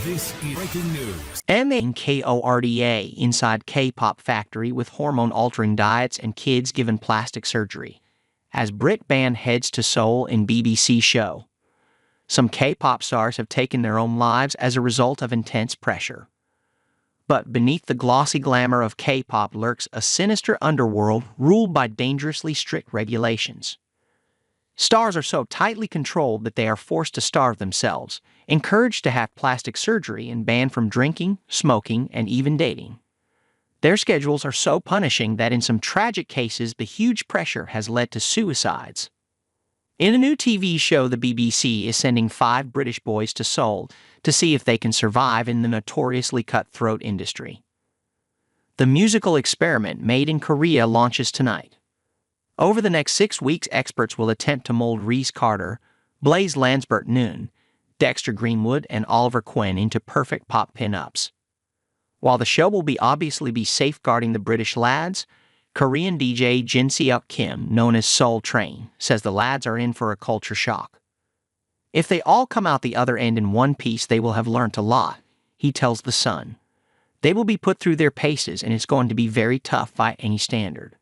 This is breaking news. MNKORDA inside K-pop factory with hormone-altering diets and kids given plastic surgery. As Brit band heads to Seoul in BBC show. Some K-pop stars have taken their own lives as a result of intense pressure. But beneath the glossy glamour of K-pop lurks a sinister underworld ruled by dangerously strict regulations. Stars are so tightly controlled that they are forced to starve themselves, encouraged to have plastic surgery, and banned from drinking, smoking, and even dating. Their schedules are so punishing that in some tragic cases the huge pressure has led to suicides. In a new TV show, the BBC is sending 5 British boys to Seoul to see if they can survive in the notoriously cutthroat industry. The musical experiment made in Korea launches tonight. Over the next 6 weeks, experts will attempt to mold Reese Carter, Blaze Lansbert Noon, Dexter Greenwood, and Oliver Quinn into perfect pop pin-ups. While the show will obviously be safeguarding the British lads, Korean DJ Jin Seok Kim, known as Seoul Train, says the lads are in for a culture shock. If they all come out the other end in one piece, they will have learnt a lot, he tells The Sun. They will be put through their paces, and it's going to be very tough by any standard.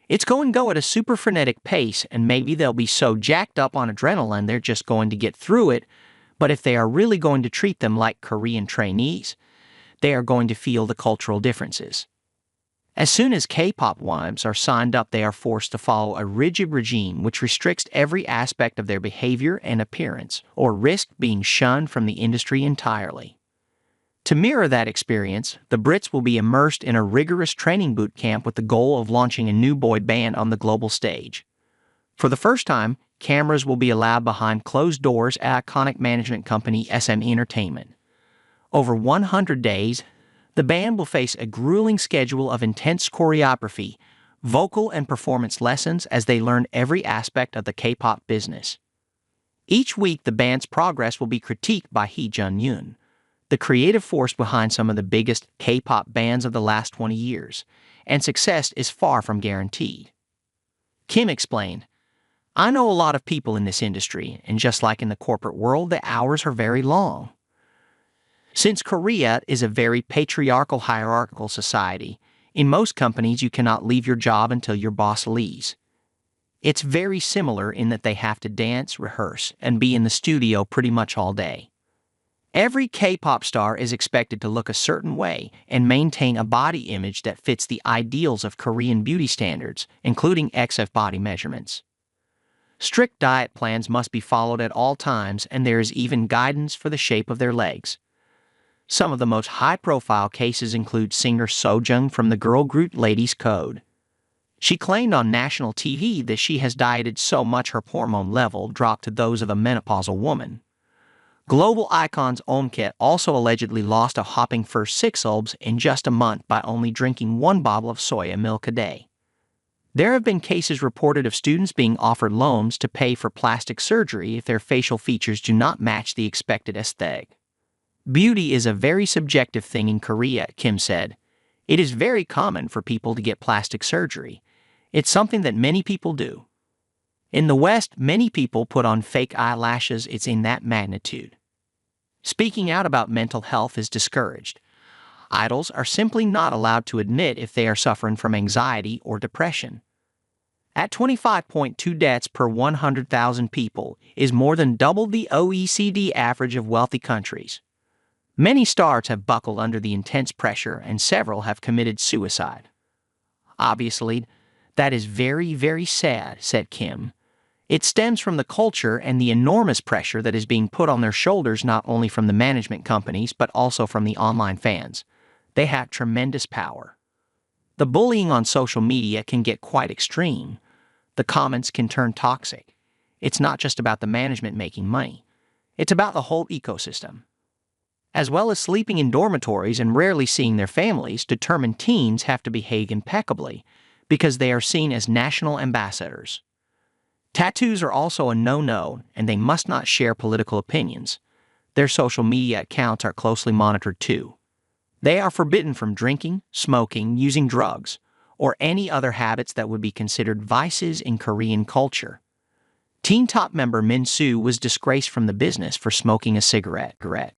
It's going to go at a super frenetic pace, and maybe they'll be so jacked up on adrenaline they're just going to get through it, but if they are really going to treat them like Korean trainees, they are going to feel the cultural differences. As soon as K-pop wives are signed up, they are forced to follow a rigid regime which restricts every aspect of their behavior and appearance, or risk being shunned from the industry entirely. To mirror that experience, the Brits will be immersed in a rigorous training boot camp with the goal of launching a new boy band on the global stage. For the first time, cameras will be allowed behind closed doors at iconic management company SM Entertainment. Over 100 days, the band will face a grueling schedule of intense choreography, vocal and performance lessons as they learn every aspect of the K-pop business. Each week, the band's progress will be critiqued by Hee Jun-yoon, the creative force behind some of the biggest K-pop bands of the last 20 years, and success is far from guaranteed. Kim explained, "I know a lot of people in this industry, and just like in the corporate world, the hours are very long. Since Korea is a very patriarchal, hierarchical society, in most companies you cannot leave your job until your boss leaves. It's very similar in that they have to dance, rehearse, and be in the studio pretty much all day. Every K-pop star is expected to look a certain way and maintain a body image that fits the ideals of Korean beauty standards, including XF body measurements. Strict diet plans must be followed at all times, and there is even guidance for the shape of their legs. Some of the most high-profile cases include singer Sojung from the girl group Ladies Code. She claimed on national TV that she has dieted so much her hormone level dropped to those of a menopausal woman. Global icons Omket also allegedly lost a whopping first 6 lbs in just a month by only drinking 1 bottle of soya milk a day. There have been cases reported of students being offered loans to pay for plastic surgery if their facial features do not match the expected aesthetic. Beauty is a very subjective thing in Korea, Kim said. It is very common for people to get plastic surgery. It's something that many people do. In the West, many people put on fake eyelashes. It's in that magnitude. Speaking out about mental health is discouraged. Idols are simply not allowed to admit if they are suffering from anxiety or depression. At 25.2 deaths per 100,000 people is more than double the OECD average of wealthy countries. Many stars have buckled under the intense pressure, and several have committed suicide. Obviously, that is very, very sad, said Kim. It stems from the culture and the enormous pressure that is being put on their shoulders not only from the management companies but also from the online fans. They have tremendous power. The bullying on social media can get quite extreme. The comments can turn toxic. It's not just about the management making money. It's about the whole ecosystem. As well as sleeping in dormitories and rarely seeing their families, determined teens have to behave impeccably because they are seen as national ambassadors. Tattoos are also a no-no, and they must not share political opinions. Their social media accounts are closely monitored too. They are forbidden from drinking, smoking, using drugs, or any other habits that would be considered vices in Korean culture. Teen Top member Min Soo was disgraced from the business for smoking a cigarette.